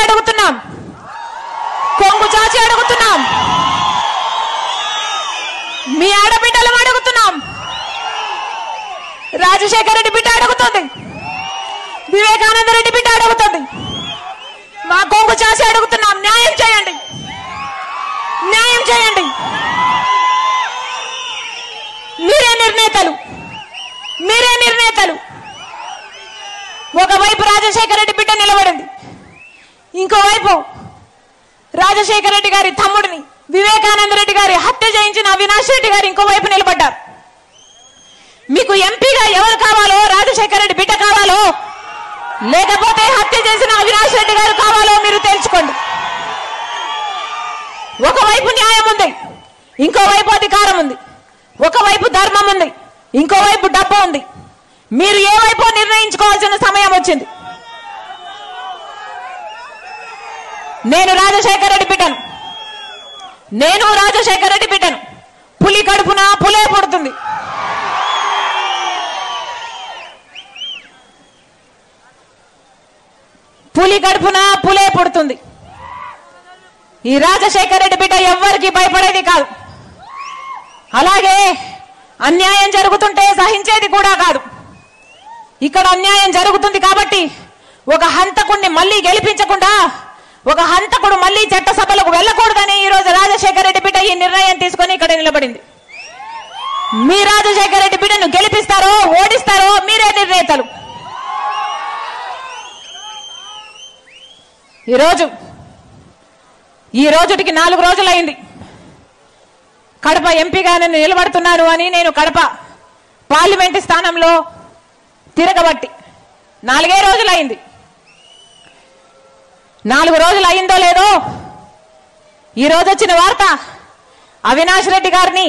అడుగుతున్నాం, కొంగు చాచి అడుగుతున్నాం, మీ ఆడబిడ్డలం అడుగుతున్నాం. రాజశేఖర రెడ్డి బిడ్డ అడుగుతుంది, వివేకానంద రెడ్డి బిడ్డ అడుగుతుంది. మా కొంగు చాచి అడుగుతున్నాం, న్యాయం చేయండి, న్యాయం చేయండి. మీరే నిర్ణేతలు, మీరే నిర్ణేతలు. ఒకవైపు రాజశేఖర రెడ్డి బిడ్డ నిలబడింది, ఇంకోవైపు రాజశేఖర రెడ్డి గారి తమ్ముడిని వివేకానంద రెడ్డి గారి హత్య చేయించిన అవినాష్ రెడ్డి గారు ఇంకోవైపు నిలబడ్డారు. మీకు ఎంపీగా ఎవరు కావాలో, రాజశేఖర రెడ్డి బిడ్డ కావాలో, లేకపోతే హత్య చేసిన అవినాష్ రెడ్డి గారు కావాలో మీరు తెలుసుకోండి. ఒకవైపు న్యాయం ఉంది, ఇంకోవైపు అధికారం ఉంది. ఒకవైపు ధర్మం ఉంది, ఇంకోవైపు డబ్బు ఉంది. మీరు ఏ వైపు నిర్ణయించుకోవాల్సిన సమయం వచ్చింది. నేను రాజశేఖర రెడ్డి బిడ్డను, నేను రాజశేఖర రెడ్డి బిడ్డను. పులి కడుపున పులే పుడుతుంది. పులి కడుపున పులే పుడుతుంది. ఈ రాజశేఖర రెడ్డి బిడ్డ ఎవ్వరికి భయపడేది కాదు. అలాగే అన్యాయం జరుగుతుంటే సహించేది కూడా కాదు. ఇక్కడ అన్యాయం జరుగుతుంది కాబట్టి ఒక హంతకుడిని మళ్ళీ గెలిపించకుండా, ఒక హంతకుడు మళ్ళీ చట్టసభలకు వెళ్ళకూడదని ఈ రోజు రాజశేఖర రెడ్డి బిడ్డ ఈ నిర్ణయం తీసుకొని ఇక్కడ నిలబడింది. మీ రాజశేఖర రెడ్డి బిడ్డను గెలిపిస్తారో ఓడిస్తారో మీరే నిర్ణేతలు. ఈ రోజుటికి 4 రోజులైంది కడప ఎంపీగా నేను నిలబడుతున్నాను అని. నేను కడప పార్లమెంటు స్థానంలో తిరగబట్టి 4 రోజులైంది. 4 రోజులు అయిందో లేదో ఈ రోజు వచ్చిన వార్త, అవినాష్ రెడ్డి గారిని